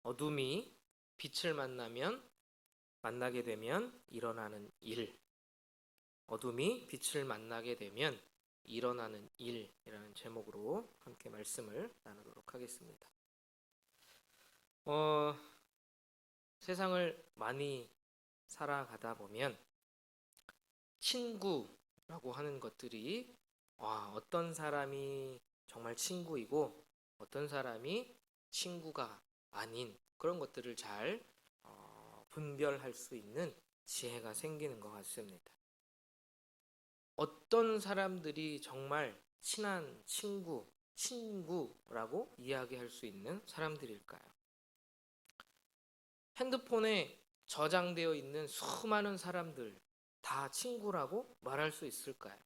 어둠이 빛을 만나게 되면 일어나는 일. 어둠이 빛을 만나게 되면 일어나는 일이라는 제목으로 함께 말씀을 나누도록 하겠습니다. 세상을 많이 살아가다 보면 친구라고 하는 것들이 어떤 사람이 정말 친구이고 어떤 사람이 친구가 아닌 그런 것들을 잘 분별할 수 있는 지혜가 생기는 것 같습니다. 어떤 사람들이 정말 친한 친구라고 이야기할 수 있는 사람들일까요? 핸드폰에 저장되어 있는 수많은 사람들 다 친구라고 말할 수 있을까요?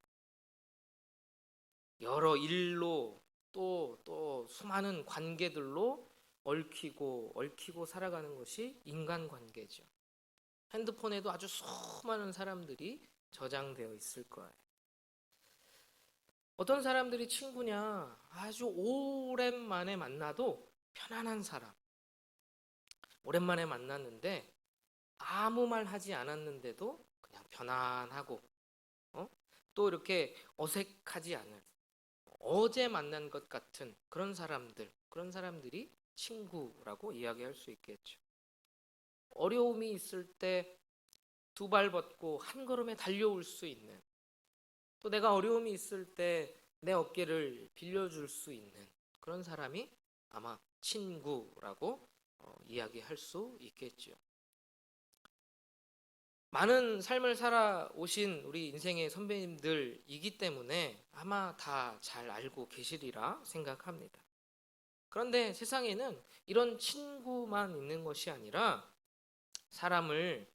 여러 일로 또 수많은 관계들로 얽히고 살아가는 것이 인간관계죠. 핸드폰에도 아주 수많은 사람들이 저장되어 있을 거예요. 어떤 사람들이 친구냐? 아주 오랜만에 만나도 편안한 사람. 오랜만에 만났는데 아무 말 하지 않았는데도 그냥 편안하고 또 이렇게 어색하지 않은 어제 만난 것 같은 그런 사람들이 친구라고 이야기할 수 있겠죠. 어려움이 있을 때 두 발 벗고 한 걸음에 달려올 수 있는, 또 내가 어려움이 있을 때 내 어깨를 빌려줄 수 있는 그런 사람이 아마 친구라고 이야기할 수 있겠죠. 많은 삶을 살아오신 우리 인생의 선배님들이기 때문에 아마 다 잘 알고 계시리라 생각합니다. 그런데 세상에는 이런 친구만 있는 것이 아니라 사람을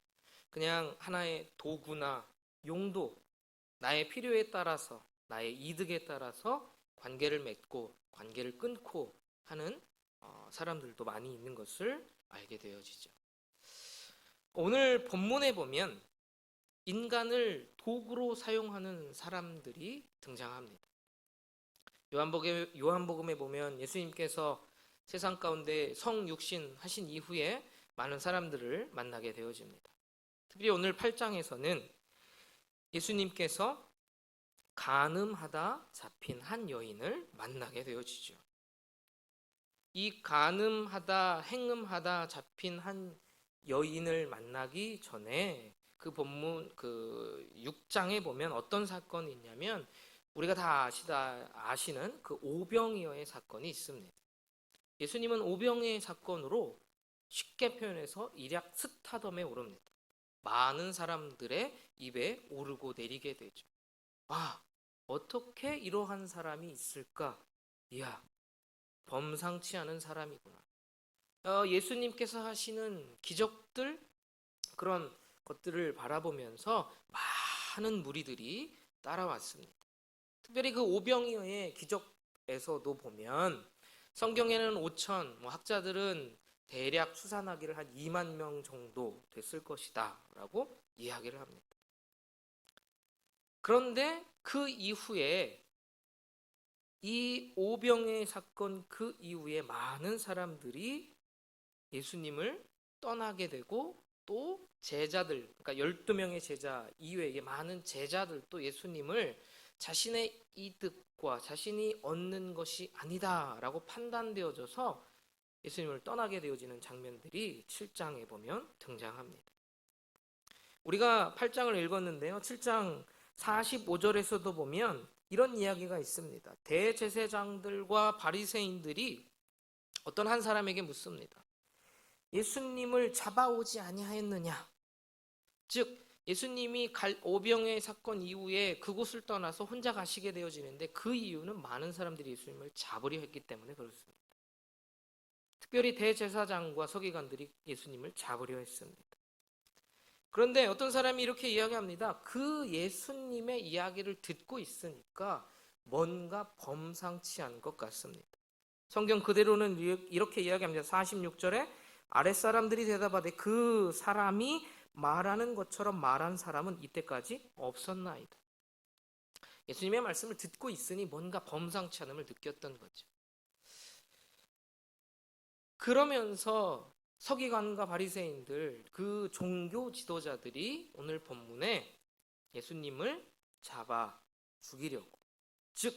그냥 하나의 도구나 용도, 나의 필요에 따라서, 나의 이득에 따라서 관계를 맺고 관계를 끊고 하는 사람들도 많이 있는 것을 알게 되어지죠. 오늘 본문에 보면 인간을 도구로 사용하는 사람들이 등장합니다. 요한복음에 보면 예수님께서 세상 가운데 성육신 하신 이후에 많은 사람들을 만나게 되어집니다. 특히 오늘 8장에서는 예수님께서 간음하다 잡힌 한 여인을 만나게 되어지죠. 이 간음하다 행음하다 잡힌 한 여인을 만나기 전에 그 본문 그 6장에 보면 어떤 사건이 있냐면 우리가 다 아시는 그 오병이어의 사건이 있습니다. 예수님은 오병이어의 사건으로 쉽게 표현해서 일약 스타덤에 오릅니다. 많은 사람들의 입에 오르고 내리게 되죠. 어떻게 이러한 사람이 있을까? 이야, 범상치 않은 사람이구나. 예수님께서 하시는 기적들, 그런 것들을 바라보면서 많은 무리들이 따라왔습니다. 특별히 그 오병이어의 기적에서도 보면 성경에는 5천, 학자들은 대략 추산하기를 한 2만 명 정도 됐을 것이다 라고 이야기를 합니다. 그런데 그 이후에 이 오병이어 사건 그 이후에 많은 사람들이 예수님을 떠나게 되고 또 제자들, 그러니까 12명의 제자 이외에 많은 제자들도 예수님을 자신의 이득과 자신이 얻는 것이 아니다라고 판단되어져서 예수님을 떠나게 되어지는 장면들이 7장에 보면 등장합니다. 우리가 8장을 읽었는데요. 7장 45절에서도 보면 이런 이야기가 있습니다. 대제사장들과 바리새인들이 어떤 한 사람에게 묻습니다. 예수님을 잡아오지 아니하였느냐? 즉 예수님이 오병이어 사건 이후에 그곳을 떠나서 혼자 가시게 되어지는데 그 이유는 많은 사람들이 예수님을 잡으려 했기 때문에 그렇습니다. 특별히 대제사장과 서기관들이 예수님을 잡으려 했습니다. 그런데 어떤 사람이 이렇게 이야기합니다. 그 예수님의 이야기를 듣고 있으니까 뭔가 범상치 않은 것 같습니다. 성경 그대로는 이렇게 이야기합니다. 46절에 아랫사람들이 대답하되 그 사람이 말하는 것처럼 말한 사람은 이때까지 없었나이다. 예수님의 말씀을 듣고 있으니 뭔가 범상치 않음을 느꼈던 거죠. 그러면서 서기관과 바리새인들, 그 종교 지도자들이 오늘 본문에 예수님을 잡아 죽이려고, 즉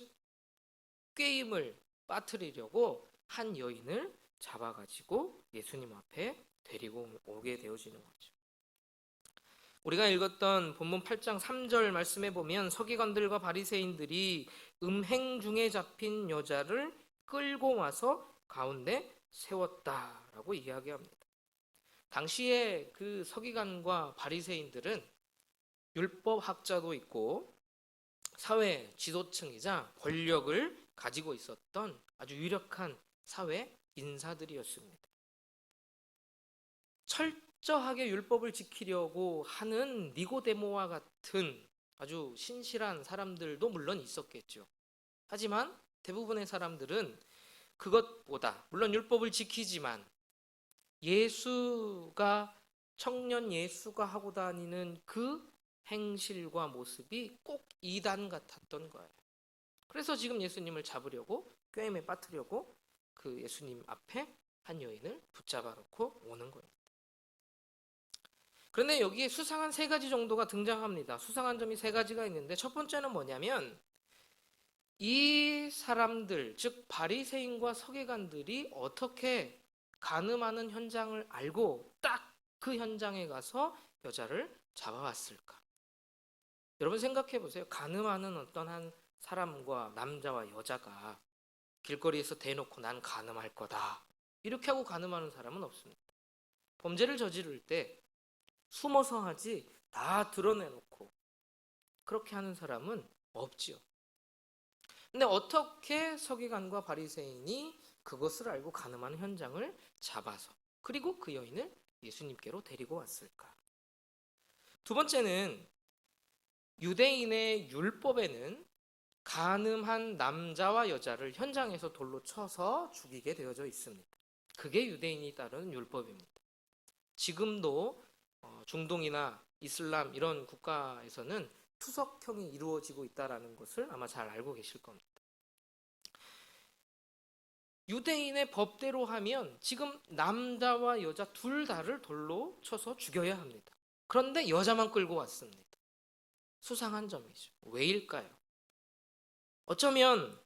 꾀임을 빠뜨리려고 한 여인을 잡아가지고 예수님 앞에 데리고 오게 되어지는 거죠. 우리가 읽었던 본문 8장 3절 말씀에 보면 서기관들과 바리새인들이 음행 중에 잡힌 여자를 끌고 와서 가운데 세웠다라고 이야기합니다. 당시에 그 서기관과 바리새인들은 율법학자도 있고 사회 지도층이자 권력을 가지고 있었던 아주 유력한 사회 인사들이었습니다. 철저하게 율법을 지키려고 하는 니고데모와 같은 아주 신실한 사람들도 물론 있었겠죠. 하지만 대부분의 사람들은 그것보다, 물론 율법을 지키지만 청년 예수가 하고 다니는 그 행실과 모습이 꼭 이단 같았던 거예요. 그래서 지금 예수님을 잡으려고, 꾀임에 빠뜨려고 그 예수님 앞에 한 여인을 붙잡아 놓고 오는 거예요. 그런데 여기에 수상한 세 가지 정도가 등장합니다. 수상한 점이 세 가지가 있는데, 첫 번째는 뭐냐면 이 사람들, 즉 바리새인과 서기관들이 어떻게 간음하는 현장을 알고 딱 그 현장에 가서 여자를 잡아왔을까? 여러분 생각해 보세요. 간음하는 어떤 한 사람과 남자와 여자가 길거리에서 대놓고 난 간음할 거다, 이렇게 하고 간음하는 사람은 없습니다. 범죄를 저지를 때 숨어서 하지 다 드러내놓고 그렇게 하는 사람은 없지요. 근데 어떻게 서기관과 바리새인이 그것을 알고 간음하는 현장을 잡아서 그리고 그 여인을 예수님께로 데리고 왔을까? 두 번째는 유대인의 율법에는 간음한 남자와 여자를 현장에서 돌로 쳐서 죽이게 되어져 있습니다. 그게 유대인이 따르는 율법입니다. 지금도 중동이나 이슬람 이런 국가에서는 투석형이 이루어지고 있다는 것을 아마 잘 알고 계실 겁니다. 유대인의 법대로 하면 지금 남자와 여자 둘 다를 돌로 쳐서 죽여야 합니다. 그런데 여자만 끌고 왔습니다. 수상한 점이죠. 왜일까요? 어쩌면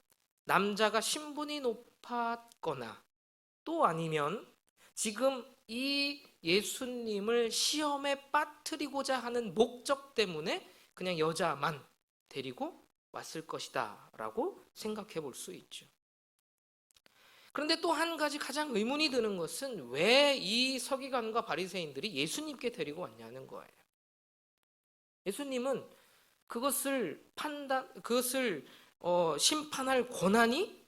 남자가 신분이 높았거나 또 아니면 지금 이 예수님을 시험에 빠뜨리고자 하는 목적 때문에 그냥 여자만 데리고 왔을 것이다 라고 생각해 볼 수 있죠. 그런데 또 한 가지 가장 의문이 드는 것은 왜 이 서기관과 바리새인들이 예수님께 데리고 왔냐는 거예요. 예수님은 그것을 심판할 권한이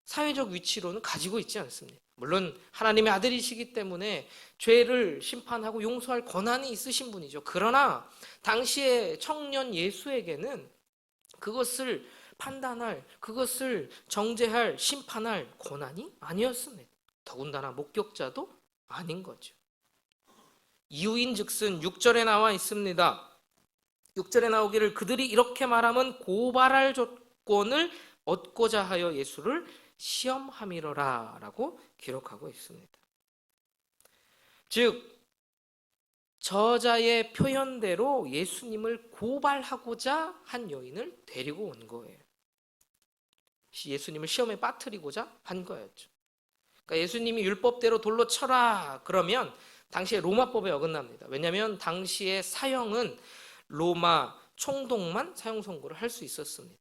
사회적 위치로는 가지고 있지 않습니다. 물론 하나님의 아들이시기 때문에 죄를 심판하고 용서할 권한이 있으신 분이죠. 그러나 당시의 청년 예수에게는 그것을 판단할, 그것을 정죄할, 심판할 권한이 아니었습니다. 더군다나 목격자도 아닌 거죠. 이유인즉슨 6절에 나와 있습니다. 6절에 나오기를 그들이 이렇게 말하면 고발할 조건을 얻고자 하여 예수를 시험함이로라 라고 기록하고 있습니다. 즉 저자의 표현대로 예수님을 고발하고자 한 여인을 데리고 온 거예요. 예수님을 시험에 빠뜨리고자 한 거였죠. 그러니까 예수님이 율법대로 돌로 쳐라 그러면 당시에 로마법에 어긋납니다. 왜냐하면 당시의 사형은 로마 총독만 사형 선고를 할 수 있었습니다.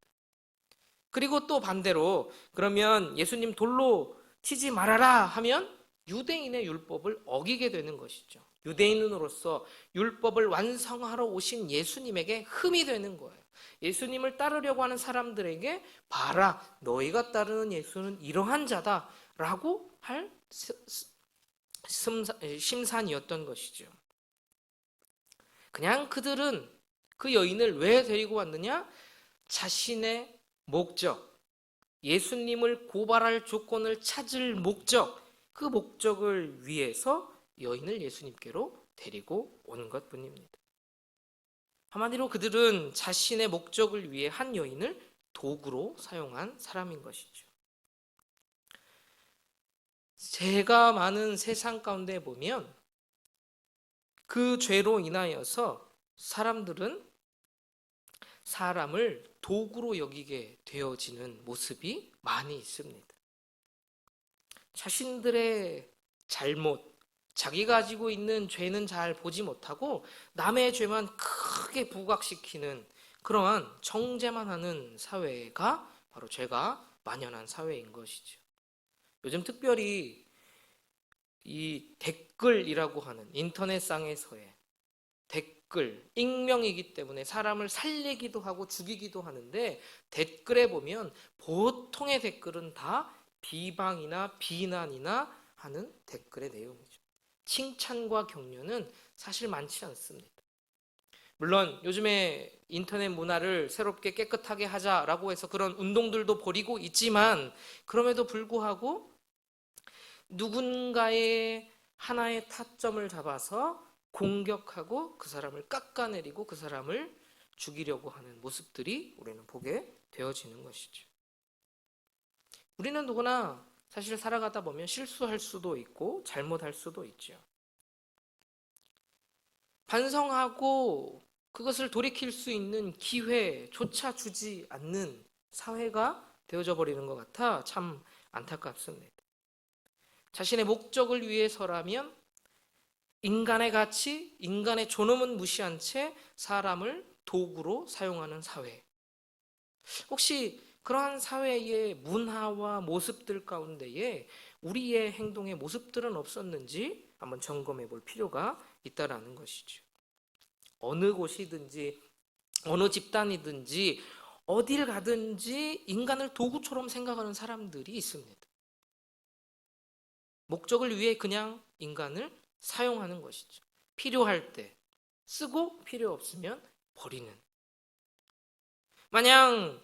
그리고 또 반대로 그러면 예수님 돌로 치지 말아라 하면 유대인의 율법을 어기게 되는 것이죠. 유대인으로서 율법을 완성하러 오신 예수님에게 흠이 되는 거예요. 예수님을 따르려고 하는 사람들에게 봐라, 너희가 따르는 예수는 이러한 자다라고 할 심산이었던 것이죠. 그냥 그들은 그 여인을 왜 데리고 왔느냐? 자신의 목적, 예수님을 고발할 조건을 찾을 목적, 그 목적을 위해서 여인을 예수님께로 데리고 온 것뿐입니다. 한마디로 그들은 자신의 목적을 위해 한 여인을 도구로 사용한 사람인 것이죠. 죄가 많은 세상 가운데 보면 그 죄로 인하여서 사람들은 사람을 도구로 여기게 되어지는 모습이 많이 있습니다. 자신들의 잘못, 자기가 가지고 있는 죄는 잘 보지 못하고 남의 죄만 크게 부각시키는 그러한 정죄만 하는 사회가 바로 죄가 만연한 사회인 것이죠. 요즘 특별히 이 댓글이라고 하는 인터넷상에서의 댓글, 익명이기 때문에 사람을 살리기도 하고 죽이기도 하는데 댓글에 보면 보통의 댓글은 다 비방이나 비난이나 하는 댓글의 내용이죠. 칭찬과 격려는 사실 많지 않습니다. 물론 요즘에 인터넷 문화를 새롭게 깨끗하게 하자라고 해서 그런 운동들도 벌이고 있지만 그럼에도 불구하고 누군가의 하나의 타점을 잡아서 공격하고 그 사람을 깎아내리고 그 사람을 죽이려고 하는 모습들이 우리는 보게 되어지는 것이죠. 우리는 누구나 사실 살아가다 보면 실수할 수도 있고 잘못할 수도 있죠. 반성하고 그것을 돌이킬 수 있는 기회조차 주지 않는 사회가 되어져 버리는 것 같아 참 안타깝습니다. 자신의 목적을 위해서라면 인간의 가치, 인간의 존엄은 무시한 채 사람을 도구로 사용하는 사회. 혹시 그러한 사회의 문화와 모습들 가운데에 우리의 행동의 모습들은 없었는지 한번 점검해 볼 필요가 있다라는 것이죠. 어느 곳이든지 어느 집단이든지 어딜 가든지 인간을 도구처럼 생각하는 사람들이 있습니다. 목적을 위해 그냥 인간을 사용하는 것이죠. 필요할 때 쓰고 필요 없으면 버리는. 마냥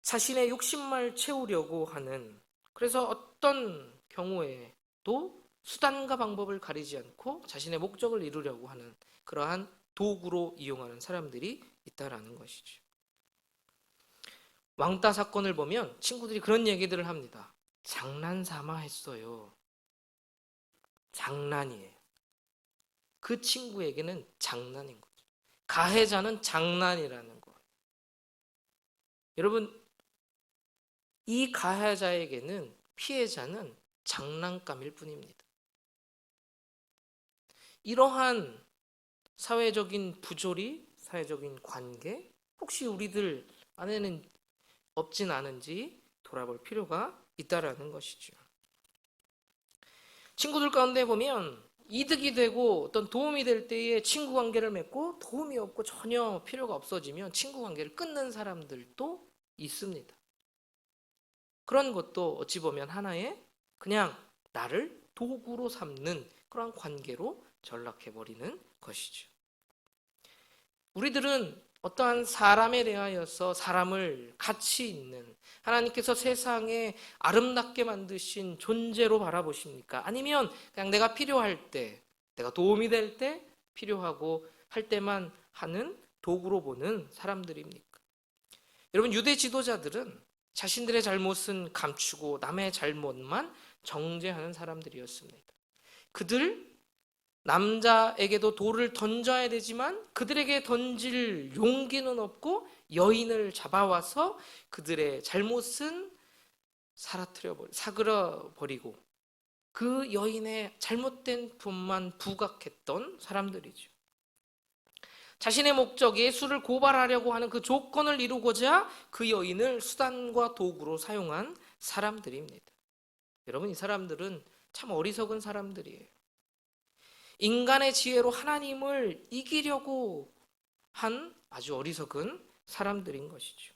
자신의 욕심만 채우려고 하는, 그래서 어떤 경우에도 수단과 방법을 가리지 않고 자신의 목적을 이루려고 하는 그러한 도구로 이용하는 사람들이 있다라는 것이죠. 왕따 사건을 보면 친구들이 그런 얘기들을 합니다. 장난삼아 했어요. 장난이에요. 그 친구에게는 장난인 거죠. 가해자는 장난이라는 거예요. 여러분, 이 가해자에게는 피해자는 장난감일 뿐입니다. 이러한 사회적인 부조리, 사회적인 관계, 혹시 우리들 안에는 없진 않은지 돌아볼 필요가 있다라는 것이죠. 친구들 가운데 보면 이득이 되고 어떤 도움이 될 때에 친구 관계를 맺고 도움이 없고 전혀 필요가 없어지면 친구 관계를 끊는 사람들도 있습니다. 그런 것도 어찌 보면 하나의 그냥 나를 도구로 삼는 그런 관계로 전락해버리는 것이죠. 우리들은 어떠한 사람에 대하여서 사람을 가치 있는, 하나님께서 세상에 아름답게 만드신 존재로 바라보십니까? 아니면 그냥 내가 필요할 때, 내가 도움이 될 때 필요하고 할 때만 하는 도구로 보는 사람들입니까? 여러분, 유대 지도자들은 자신들의 잘못은 감추고 남의 잘못만 정죄하는 사람들이었습니다. 그들 남자에게도 돌을 던져야 되지만 그들에게 던질 용기는 없고 여인을 잡아와서 그들의 잘못은 사그러 버리고 그 여인의 잘못된 분만 부각했던 사람들이죠. 자신의 목적, 예수를 고발하려고 하는 그 조건을 이루고자 그 여인을 수단과 도구로 사용한 사람들입니다. 여러분, 이 사람들은 참 어리석은 사람들이에요. 인간의 지혜로 하나님을 이기려고 한 아주 어리석은 사람들인 것이죠.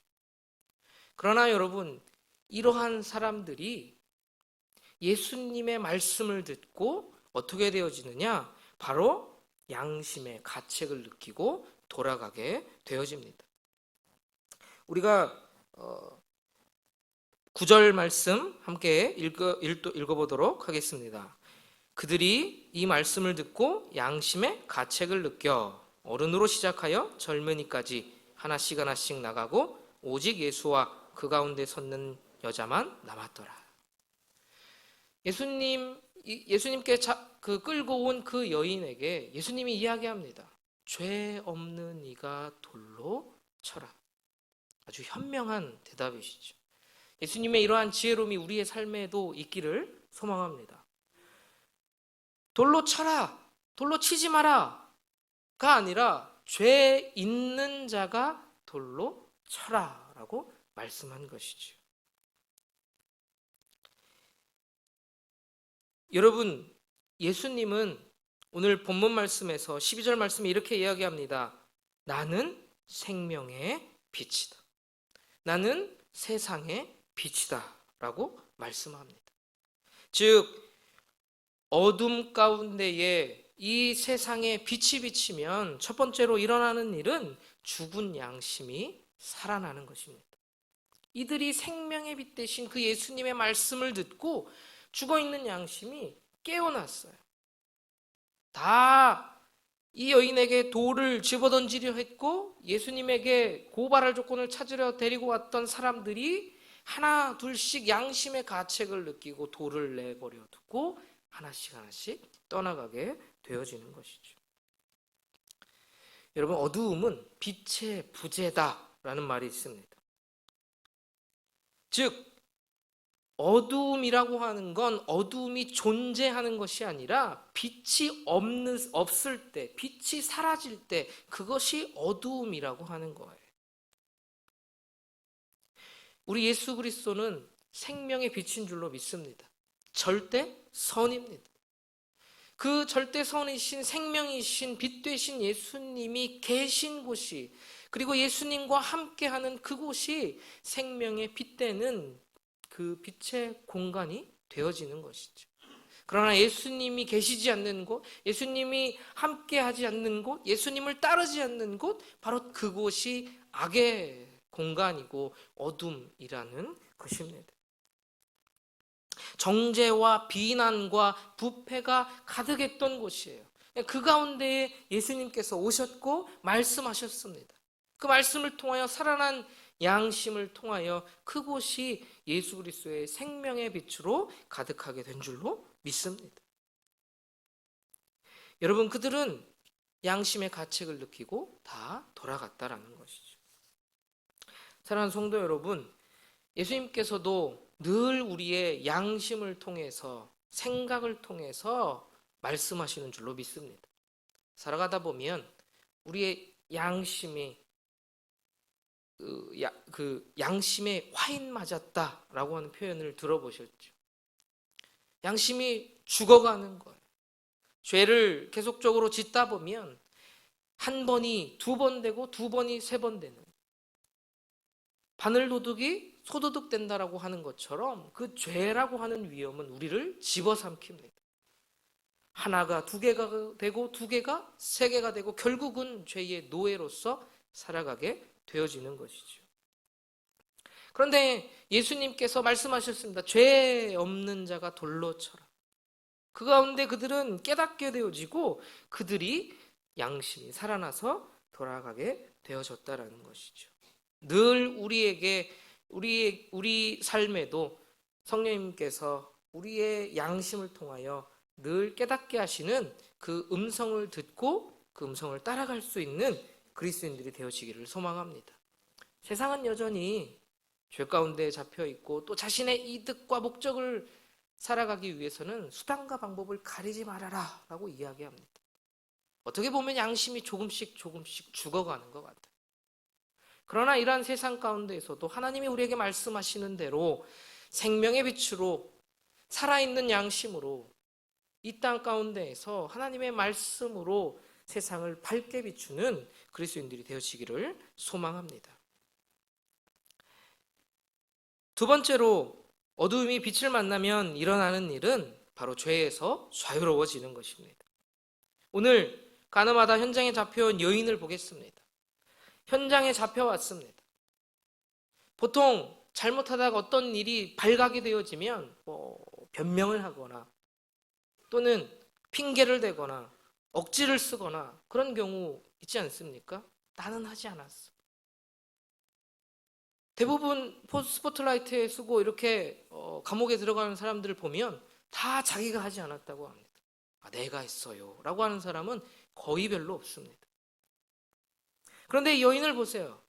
그러나 여러분, 이러한 사람들이 예수님의 말씀을 듣고 어떻게 되어지느냐? 바로 양심의 가책을 느끼고 돌아가게 되어집니다. 우리가 9절 말씀 함께 읽어보도록 하겠습니다. 그들이 이 말씀을 듣고 양심의 가책을 느껴 어른으로 시작하여 젊은이까지 하나씩 하나씩 나가고 오직 예수와 그 가운데 섰는 여자만 남았더라. 예수님께 끌고 온 그 여인에게 예수님이 이야기합니다. 죄 없는 이가 돌로 쳐라. 아주 현명한 대답이시죠. 예수님의 이러한 지혜로움이 우리의 삶에도 있기를 소망합니다. 돌로 쳐라, 돌로 치지 마라가 아니라 죄 있는 자가 돌로 쳐라라고 말씀한 것이죠. 여러분, 예수님은 오늘 본문 말씀에서 12절 말씀에 이렇게 이야기합니다. 나는 생명의 빛이다. 나는 세상의 빛이다 라고 말씀합니다. 즉 어둠 가운데에 이 세상에 빛이 비치면 첫 번째로 일어나는 일은 죽은 양심이 살아나는 것입니다. 이들이 생명의 빛 대신 그 예수님의 말씀을 듣고 죽어있는 양심이 깨어났어요. 다 이 여인에게 돌을 집어던지려 했고 예수님에게 고발할 조건을 찾으려 데리고 왔던 사람들이 하나 둘씩 양심의 가책을 느끼고 돌을 내버려 두고 하나씩 떠나가게 되어지는 것이죠. 여러분, 어두움은 빛의 부재다라는 말이 있습니다. 즉 어두움이라고 하는 건 어두움이 존재하는 것이 아니라 빛이 없을 때, 빛이 사라질 때 그것이 어두움이라고 하는 거예요. 우리 예수 그리스도는 생명의 빛인 줄로 믿습니다. 절대 선입니다. 그 절대 선이신 생명이신 빛 되신 예수님이 계신 곳이, 그리고 예수님과 함께하는 그곳이 생명의 빛 되는 그 빛의 공간이 되어지는 것이죠. 그러나 예수님이 계시지 않는 곳, 예수님이 함께하지 않는 곳, 예수님을 따르지 않는 곳, 바로 그곳이 악의 공간이고 어둠이라는 것입니다. 정죄와 비난과 부패가 가득했던 곳이에요. 그 가운데에 예수님께서 오셨고 말씀하셨습니다. 그 말씀을 통하여 살아난 양심을 통하여 그곳이 예수 그리스도의 생명의 빛으로 가득하게 된 줄로 믿습니다. 여러분, 그들은 양심의 가책을 느끼고 다 돌아갔다라는 것이죠. 사랑하는 성도 여러분, 예수님께서도 늘 우리의 양심을 통해서, 생각을 통해서 말씀하시는 줄로 믿습니다. 살아가다 보면 우리의 양심이 양심에 화인 맞았다라고 하는 표현을 들어보셨죠? 양심이 죽어가는 거예요. 죄를 계속적으로 짓다 보면 한 번이 두 번 되고 두 번이 세 번 되는, 바늘도둑이 소도둑 된다라고 하는 것처럼 그 죄라고 하는 위험은 우리를 집어삼킵니다. 하나가 두 개가 되고 두 개가 세 개가 되고 결국은 죄의 노예로서 살아가게 되어지는 것이죠. 그런데 예수님께서 말씀하셨습니다. 죄 없는 자가 돌로 쳐라. 그 가운데 그들은 깨닫게 되어지고 그들이 양심이 살아나서 돌아가게 되어졌다라는 것이죠. 늘 우리에게 우리 삶에도 성령님께서 우리의 양심을 통하여 늘 깨닫게 하시는 그 음성을 듣고 그 음성을 따라갈 수 있는 그리스도인들이 되어지기를 소망합니다. 세상은 여전히 죄 가운데 잡혀 있고 또 자신의 이득과 목적을 살아가기 위해서는 수단과 방법을 가리지 말아라 라고 이야기합니다. 어떻게 보면 양심이 조금씩 죽어가는 것 같아요. 그러나 이러한 세상 가운데에서도 하나님이 우리에게 말씀하시는 대로 생명의 빛으로 살아있는 양심으로 이 땅 가운데에서 하나님의 말씀으로 세상을 밝게 비추는 그리스도인들이 되어지기를 소망합니다. 두 번째로 어두움이 빛을 만나면 일어나는 일은 바로 죄에서 자유로워지는 것입니다. 오늘 가늠하다 현장에 잡혀온 여인을 보겠습니다. 현장에 잡혀왔습니다. 보통 잘못하다가 어떤 일이 발각이 되어지면 변명을 하거나 또는 핑계를 대거나 억지를 쓰거나 그런 경우 있지 않습니까? 나는 하지 않았어. 대부분 스포트라이트에 쓰고 이렇게 감옥에 들어가는 사람들을 보면 다 자기가 하지 않았다고 합니다. 내가 했어요 라고 하는 사람은 거의 별로 없습니다. 그런데 이 여인을 보세요.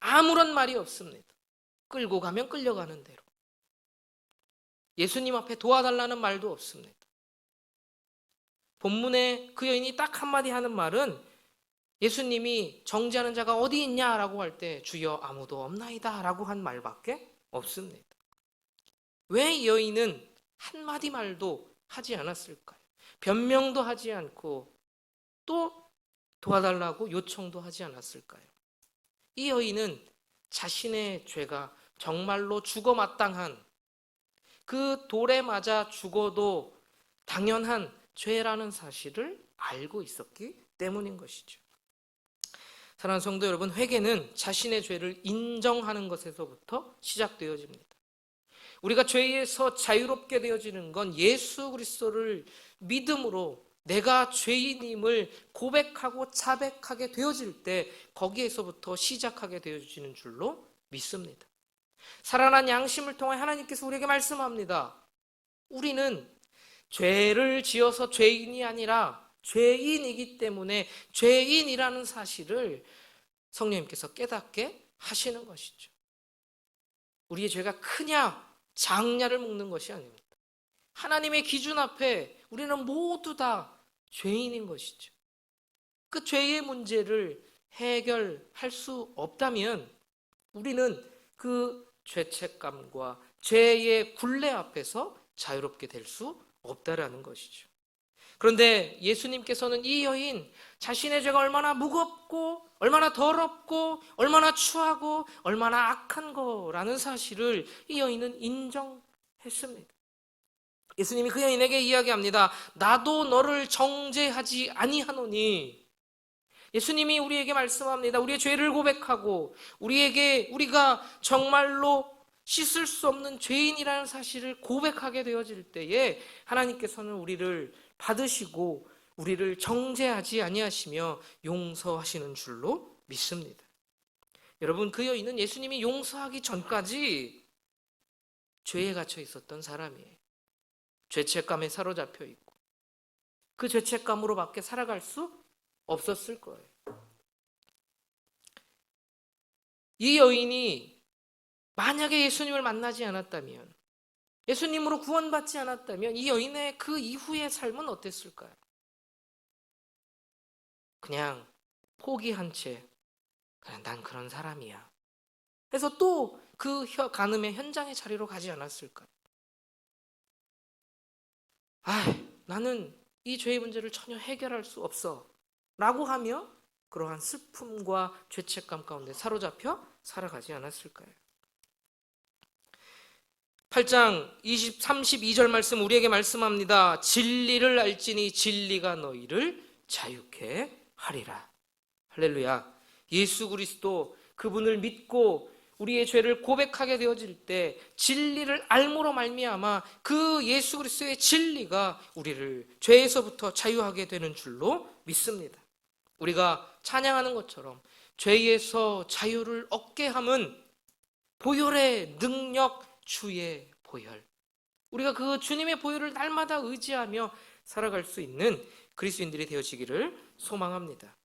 아무런 말이 없습니다. 끌고 가면 끌려가는 대로. 예수님 앞에 도와달라는 말도 없습니다. 본문에 그 여인이 딱 한마디 하는 말은 예수님이 정죄하는 자가 어디 있냐라고 할 때 주여 아무도 없나이다 라고 한 말밖에 없습니다. 왜 이 여인은 한마디 말도 하지 않았을까요? 변명도 하지 않고 또 도와달라고 요청도 하지 않았을까요? 이 여인은 자신의 죄가 정말로 죽어 마땅한, 그 돌에 맞아 죽어도 당연한 죄라는 사실을 알고 있었기 때문인 것이죠. 사랑하는 성도 여러분, 회개는 자신의 죄를 인정하는 것에서부터 시작되어집니다. 우리가 죄에서 자유롭게 되어지는 건 예수 그리스도를 믿음으로 내가 죄인임을 고백하고 자백하게 되어질 때 거기에서부터 시작하게 되어지는 줄로 믿습니다. 살아난 양심을 통해 하나님께서 우리에게 말씀합니다. 우리는 죄를 지어서 죄인이 아니라 죄인이기 때문에 죄인이라는 사실을 성령님께서 깨닫게 하시는 것이죠. 우리의 죄가 크냐 작냐를 묻는 것이 아닙니다. 하나님의 기준 앞에 우리는 모두 다 죄인인 것이죠. 그 죄의 문제를 해결할 수 없다면 우리는 그 죄책감과 죄의 굴레 앞에서 자유롭게 될 수 없다라는 것이죠. 그런데 예수님께서는 이 여인 자신의 죄가 얼마나 무겁고 얼마나 더럽고 얼마나 추하고 얼마나 악한 거라는 사실을 이 여인은 인정했습니다. 예수님이 그 여인에게 이야기합니다. 나도 너를 정죄하지 아니하노니. 예수님이 우리에게 말씀합니다. 우리의 죄를 고백하고 우리가 정말로 씻을 수 없는 죄인이라는 사실을 고백하게 되어질 때에 하나님께서는 우리를 받으시고 우리를 정죄하지 아니하시며 용서하시는 줄로 믿습니다. 여러분, 그 여인은 예수님이 용서하기 전까지 죄에 갇혀 있었던 사람이에요. 죄책감에 사로잡혀 있고 그 죄책감으로밖에 살아갈 수 없었을 거예요. 이 여인이 만약에 예수님을 만나지 않았다면, 예수님으로 구원받지 않았다면 이 여인의 그 이후의 삶은 어땠을까요? 그냥 포기한 채 그냥 난 그런 사람이야 해서 또 그 간음의 현장의 자리로 가지 않았을까요? 나는 이 죄의 문제를 전혀 해결할 수 없어 라고 하며 그러한 슬픔과 죄책감 가운데 사로잡혀 살아가지 않았을까요? 8장 32절 말씀 우리에게 말씀합니다. 진리를 알지니 진리가 너희를 자유케 하리라. 할렐루야. 예수 그리스도 그분을 믿고 우리의 죄를 고백하게 되어질 때 진리를 알므로 말미암아 그 예수 그리스도의 진리가 우리를 죄에서부터 자유하게 되는 줄로 믿습니다. 우리가 찬양하는 것처럼 죄에서 자유를 얻게 함은 보혈의 능력, 주의 보혈. 우리가 그 주님의 보혈을 날마다 의지하며 살아갈 수 있는 그리스도인들이 되어지기를 소망합니다.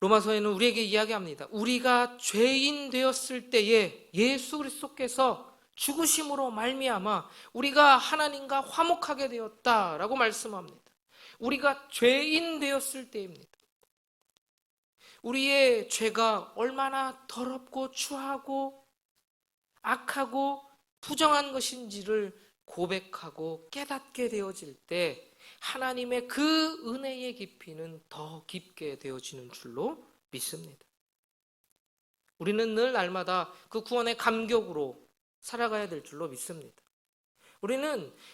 로마서에는 우리에게 이야기합니다. 우리가 죄인 되었을 때에 예수 그리스도께서 죽으심으로 말미암아 우리가 하나님과 화목하게 되었다라고 말씀합니다. 우리가 죄인 되었을 때입니다. 우리의 죄가 얼마나 더럽고 추하고 악하고 부정한 것인지를 고백하고 깨닫게 되어질 때 하나님의 그 은혜의 깊이는 더 깊게 되어지는 줄로 믿습니다. 우리는 늘 날마다 그 구원의 감격으로 살아가야 될 줄로 믿습니다.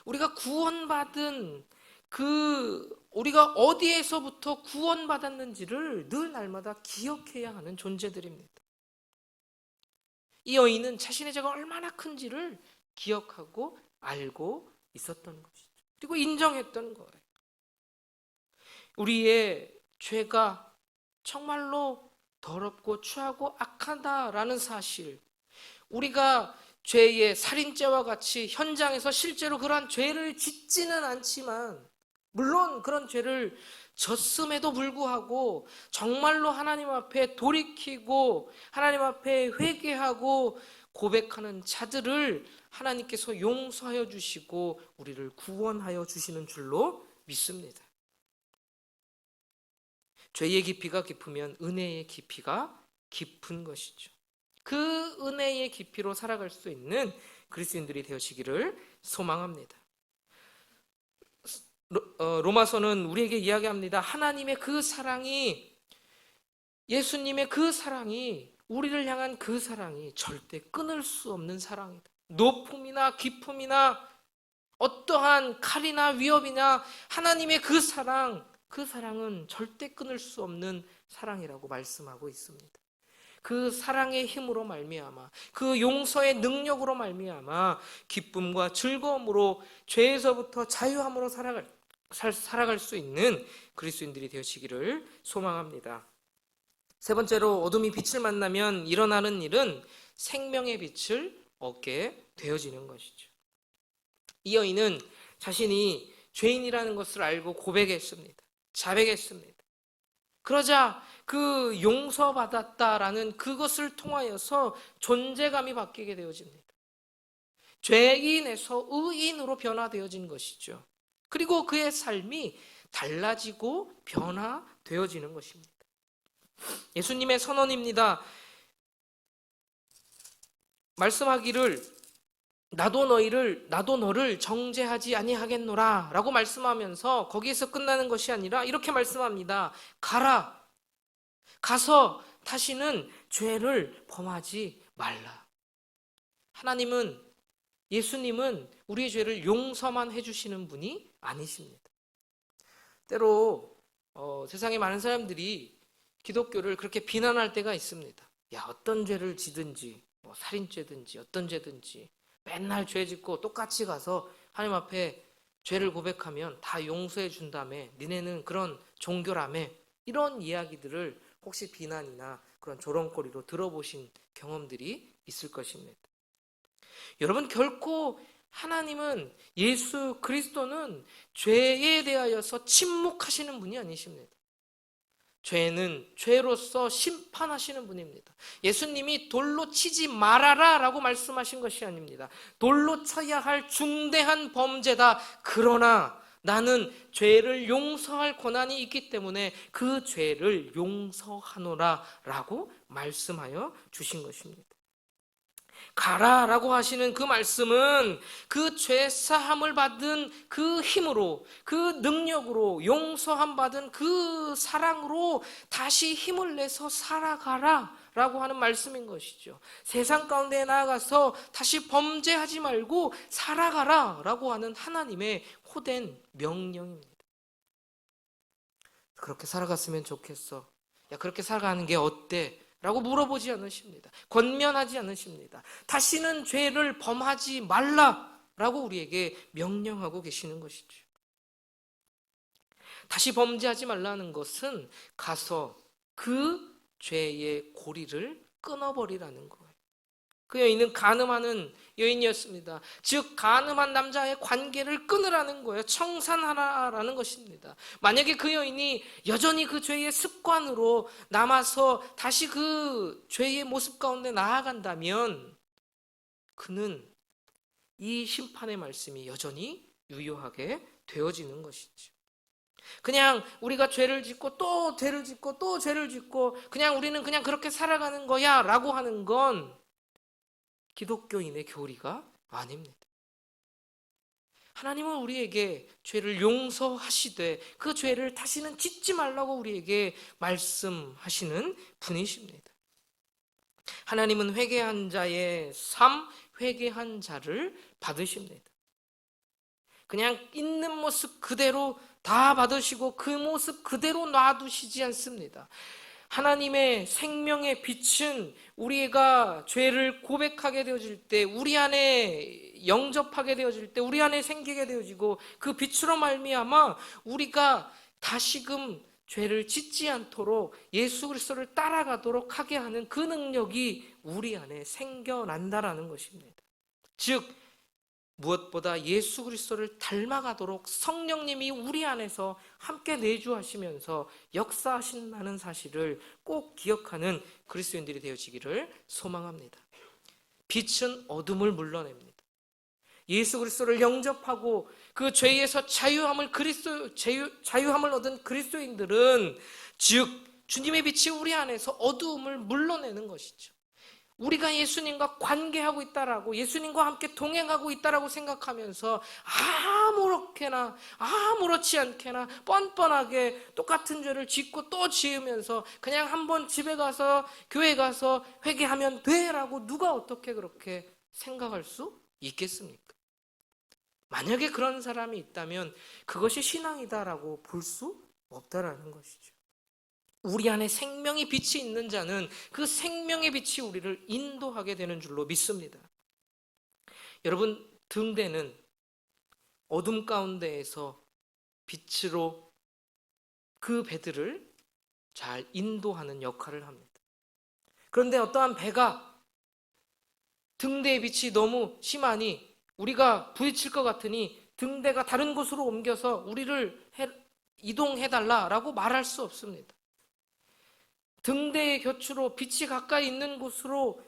우리가 구원받은 우리가 어디에서부터 구원받았는지를 늘 날마다 기억해야 하는 존재들입니다. 이 여인은 자신의 죄가 얼마나 큰지를 기억하고 알고 있었던 것이죠. 그리고 인정했던 거예요. 우리의 죄가 정말로 더럽고 추하고 악하다라는 사실, 우리가 죄의 살인죄와 같이 현장에서 실제로 그러한 죄를 짓지는 않지만, 물론 그런 죄를 졌음에도 불구하고 정말로 하나님 앞에 돌이키고 하나님 앞에 회개하고 고백하는 자들을 하나님께서 용서하여 주시고 우리를 구원하여 주시는 줄로 믿습니다. 죄의 깊이가 깊으면 은혜의 깊이가 깊은 것이죠. 그 은혜의 깊이로 살아갈 수 있는 그리스도인들이 되시기를 소망합니다. 로마서는 우리에게 이야기합니다. 하나님의 그 사랑이, 예수님의 그 사랑이, 우리를 향한 그 사랑이 절대 끊을 수 없는 사랑이다. 높음이나 깊음이나 어떠한 칼이나 위협이나 하나님의 그 사랑은 절대 끊을 수 없는 사랑이라고 말씀하고 있습니다. 그 사랑의 힘으로 말미암아, 그 용서의 능력으로 말미암아 기쁨과 즐거움으로 죄에서부터 자유함으로 살아갈 수 있는 그리스도인들이 되시기를 소망합니다. 세 번째로, 어둠이 빛을 만나면 일어나는 일은 생명의 빛을 얻게 되어지는 것이죠. 이 여인은 자신이 죄인이라는 것을 알고 고백했습니다. 자백했습니다. 그러자 그 용서받았다라는 그것을 통하여서 존재감이 바뀌게 되어집니다. 죄인에서 의인으로 변화되어진 것이죠. 그리고 그의 삶이 달라지고 변화되어지는 것입니다. 예수님의 선언입니다. 말씀하기를 나도 너를 정죄하지 아니하겠노라 라고 말씀하면서 거기에서 끝나는 것이 아니라 이렇게 말씀합니다. 가서 다시는 죄를 범하지 말라. 예수님은 우리의 죄를 용서만 해주시는 분이 아니십니다. 때로 세상에 많은 사람들이 기독교를 그렇게 비난할 때가 있습니다. 야, 어떤 죄를 지든지, 살인죄든지 어떤 죄든지 맨날 죄 짓고 똑같이 가서 하나님 앞에 죄를 고백하면 다 용서해 준다며, 니네는 그런 종교라며, 이런 이야기들을 혹시 비난이나 그런 조롱거리로 들어보신 경험들이 있을 것입니다. 여러분, 결코 예수 그리스도는 죄에 대하여서 침묵하시는 분이 아니십니다. 죄는 죄로서 심판하시는 분입니다. 예수님이 돌로 치지 말아라 라고 말씀하신 것이 아닙니다. 돌로 쳐야 할 중대한 범죄다. 그러나 나는 죄를 용서할 권한이 있기 때문에 그 죄를 용서하노라 라고 말씀하여 주신 것입니다. 가라라고 하시는 그 말씀은 그 죄 사함을 받은 그 힘으로, 그 능력으로, 용서함 받은 그 사랑으로 다시 힘을 내서 살아가라라고 하는 말씀인 것이죠. 세상 가운데 나아가서 다시 범죄하지 말고 살아가라라고 하는 하나님의 호된 명령입니다. 그렇게 살아갔으면 좋겠어. 야, 그렇게 살아가는 게 어때? 라고 물어보지 않으십니다. 권면하지 않으십니다. 다시는 죄를 범하지 말라라고 우리에게 명령하고 계시는 것이죠. 다시 범죄하지 말라는 것은 가서 그 죄의 고리를 끊어버리라는 거예요. 그 여인은 간음하는 여인이었습니다. 즉 간음한 남자의 관계를 끊으라는 거예요. 청산하라라는 것입니다. 만약에 그 여인이 여전히 그 죄의 습관으로 남아서 다시 그 죄의 모습 가운데 나아간다면 그는 이 심판의 말씀이 여전히 유효하게 되어지는 것이죠. 그냥 우리가 죄를 짓고 또 죄를 짓고 또 죄를 짓고 그냥 우리는 그냥 그렇게 살아가는 거야 라고 하는 건 기독교인의 교리가 아닙니다. 하나님은 우리에게 죄를 용서하시되 그 죄를 다시는 짓지 말라고 우리에게 말씀하시는 분이십니다. 하나님은 회개한 자의 삶, 회개한 자를 받으십니다. 그냥 있는 모습 그대로 다 받으시고 그 모습 그대로 놔두시지 않습니다. 하나님의 생명의 빛은 우리가 죄를 고백하게 되어질 때, 우리 안에 영접하게 되어질 때, 우리 안에 생기게 되어지고 그 빛으로 말미암아 우리가 다시금 죄를 짓지 않도록 예수 그리스도를 따라가도록 하게 하는 그 능력이 우리 안에 생겨난다라는 것입니다. 즉 무엇보다 예수 그리스도를 닮아가도록 성령님이 우리 안에서 함께 내주하시면서 역사하신다는 사실을 꼭 기억하는 그리스도인들이 되어지기를 소망합니다. 빛은 어둠을 물러냅니다. 예수 그리스도를 영접하고 그 죄에서 자유함을 얻은 그리스도인들은 즉 주님의 빛이 우리 안에서 어두움을 물러내는 것이죠. 우리가 예수님과 관계하고 있다라고, 예수님과 함께 동행하고 있다라고 생각하면서 아무렇지 않게나 뻔뻔하게 똑같은 죄를 짓고 또 지으면서 그냥 한번 집에 가서 교회 가서 회개하면 돼라고 누가 어떻게 그렇게 생각할 수 있겠습니까? 만약에 그런 사람이 있다면 그것이 신앙이다라고 볼 수 없다라는 것이죠. 우리 안에 생명의 빛이 있는 자는 그 생명의 빛이 우리를 인도하게 되는 줄로 믿습니다. 여러분, 등대는 어둠 가운데에서 빛으로 그 배들을 잘 인도하는 역할을 합니다. 그런데 어떠한 배가 등대의 빛이 너무 심하니 우리가 부딪힐 것 같으니 등대가 다른 곳으로 옮겨서 우리를 이동해달라라고 말할 수 없습니다. 등대의 곁으로 빛이 가까이 있는 곳으로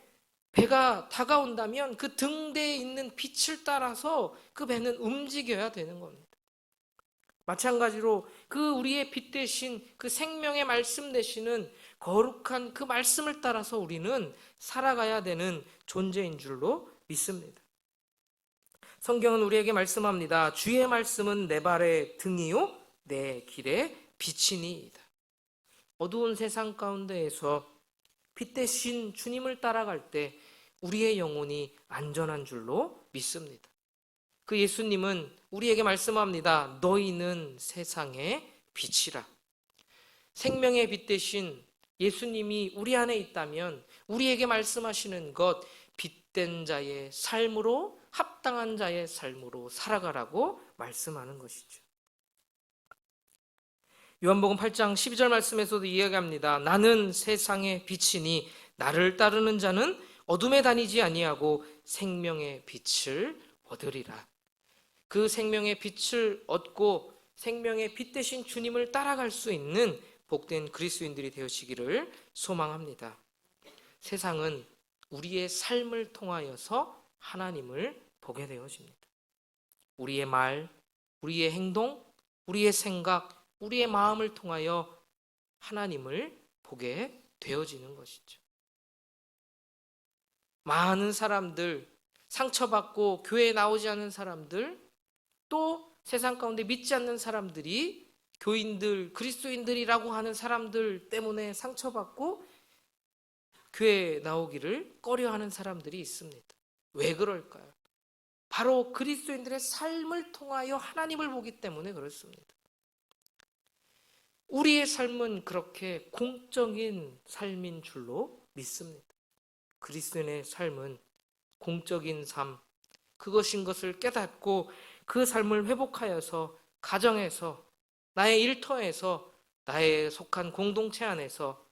배가 다가온다면 그 등대에 있는 빛을 따라서 그 배는 움직여야 되는 겁니다. 마찬가지로 그 우리의 빛 대신 그 생명의 말씀 되시는 거룩한 그 말씀을 따라서 우리는 살아가야 되는 존재인 줄로 믿습니다. 성경은 우리에게 말씀합니다. 주의 말씀은 내 발의 등이요 내 길의 빛이니이다. 어두운 세상 가운데에서 빛 대신 주님을 따라갈 때 우리의 영혼이 안전한 줄로 믿습니다. 그 예수님은 우리에게 말씀합니다. 너희는 세상의 빛이라. 생명의 빛 대신 예수님이 우리 안에 있다면 우리에게 말씀하시는 것, 빛된 자의 삶으로, 합당한 자의 삶으로 살아가라고 말씀하는 것이죠. 요한복음 8장 12절 말씀에서도 이야기합니다. 나는 세상의 빛이니 나를 따르는 자는 어둠에 다니지 아니하고 생명의 빛을 얻으리라. 그 생명의 빛을 얻고 생명의 빛 대신 주님을 따라갈 수 있는 복된 그리스도인들이 되시기를 소망합니다. 세상은 우리의 삶을 통하여서 하나님을 보게 되어집니다. 우리의 말, 우리의 행동, 우리의 생각, 우리의 마음을 통하여 하나님을 보게 되어지는 것이죠. 많은 사람들, 상처받고 교회에 나오지 않는 사람들, 또 세상 가운데 믿지 않는 사람들이 교인들, 그리스도인들이라고 하는 사람들 때문에 상처받고 교회에 나오기를 꺼려하는 사람들이 있습니다. 왜 그럴까요? 바로 그리스도인들의 삶을 통하여 하나님을 보기 때문에 그렇습니다. 우리의 삶은 그렇게 공적인 삶인 줄로 믿습니다. 그리스도인의 삶은 공적인 삶, 그것인 것을 깨닫고 그 삶을 회복하여서 가정에서, 나의 일터에서, 나의 속한 공동체 안에서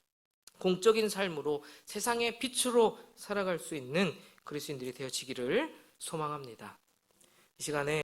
공적인 삶으로 세상의 빛으로 살아갈 수 있는 그리스도인들이 되어지기를 소망합니다. 이 시간에